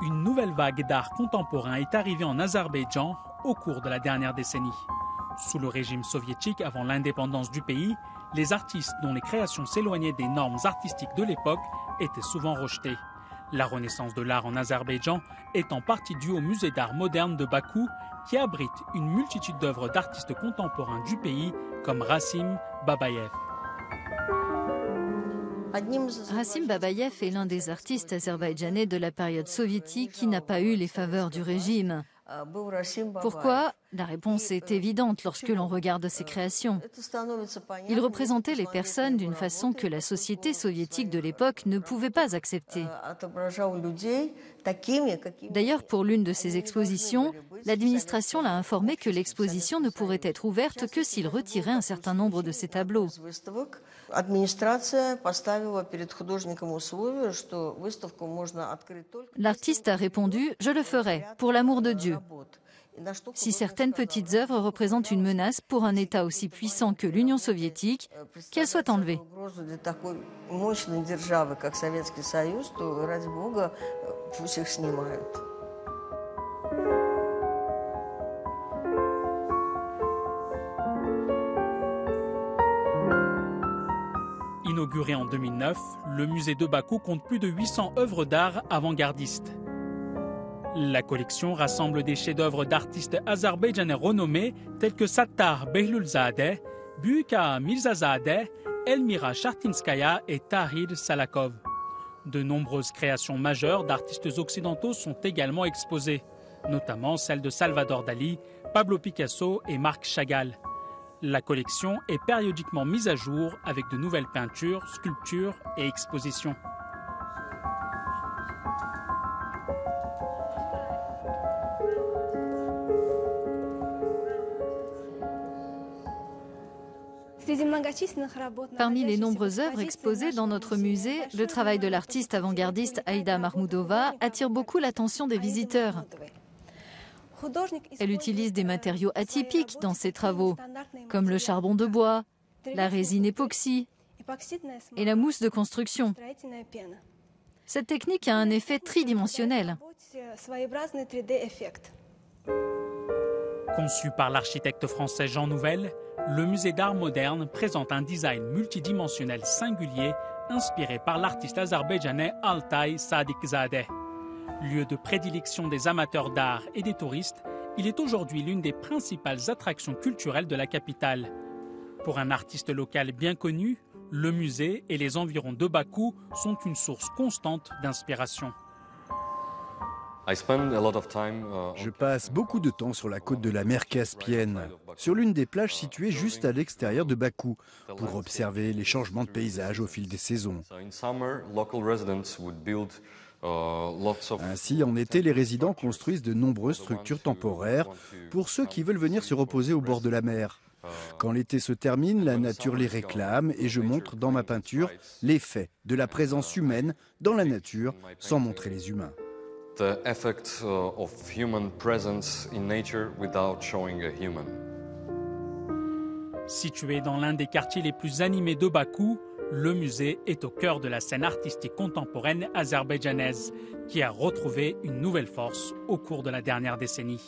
Une nouvelle vague d'art contemporain est arrivée en Azerbaïdjan au cours de la dernière décennie. Sous le régime soviétique, avant l'indépendance du pays, les artistes dont les créations s'éloignaient des normes artistiques de l'époque étaient souvent rejetés. La renaissance de l'art en Azerbaïdjan est en partie due au musée d'art moderne de Bakou, qui abrite une multitude d'œuvres d'artistes contemporains du pays, comme Rasim Babayev. Rasim Babayev est l'un des artistes azerbaïdjanais de la période soviétique qui n'a pas eu les faveurs du régime. Pourquoi? La réponse est évidente lorsque l'on regarde ses créations. Il représentait les personnes d'une façon que la société soviétique de l'époque ne pouvait pas accepter. D'ailleurs, pour l'une de ses expositions, l'administration l'a informé que l'exposition ne pourrait être ouverte que s'il retirait un certain nombre de ses tableaux. L'artiste a répondu « Je le ferai, pour l'amour de Dieu ». Si certaines petites œuvres représentent une menace pour un État aussi puissant que l'Union soviétique, qu'elles soient enlevées. Inauguré en 2009, le musée de Bakou compte plus de 800 œuvres d'art avant-gardistes. La collection rassemble des chefs-d'œuvre d'artistes azerbaïdjanais renommés tels que Sattar Behlulzadeh, Büyük Mirzazadeh, Elmira Shartinskaya et Tahir Salakov. De nombreuses créations majeures d'artistes occidentaux sont également exposées, notamment celles de Salvador Dali, Pablo Picasso et Marc Chagall. La collection est périodiquement mise à jour avec de nouvelles peintures, sculptures et expositions. Parmi les nombreuses œuvres exposées dans notre musée, le travail de l'artiste avant-gardiste Aïda Mahmoudova attire beaucoup l'attention des visiteurs. Elle utilise des matériaux atypiques dans ses travaux, comme le charbon de bois, la résine époxy et la mousse de construction. Cette technique a un effet tridimensionnel. Conçu par l'architecte français Jean Nouvel, le musée d'art moderne présente un design multidimensionnel singulier inspiré par l'artiste azerbaïdjanais Altay Sadikzadeh. Lieu de prédilection des amateurs d'art et des touristes, il est aujourd'hui l'une des principales attractions culturelles de la capitale. Pour un artiste local bien connu, le musée et les environs de Bakou sont une source constante d'inspiration. Je passe beaucoup de temps sur la côte de la mer Caspienne, sur l'une des plages situées juste à l'extérieur de Bakou, pour observer les changements de paysage au fil des saisons. Ainsi, en été, les résidents construisent de nombreuses structures temporaires pour ceux qui veulent venir se reposer au bord de la mer. Quand l'été se termine, la nature les réclame et je montre dans ma peinture l'effet de la présence humaine dans la nature sans montrer les humains. The effect of human presence in nature without showing a human. Situé dans l'un des quartiers les plus animés de Bakou, le musée est au cœur de la scène artistique contemporaine azerbaïdjanaise, qui a retrouvé une nouvelle force au cours de la dernière décennie.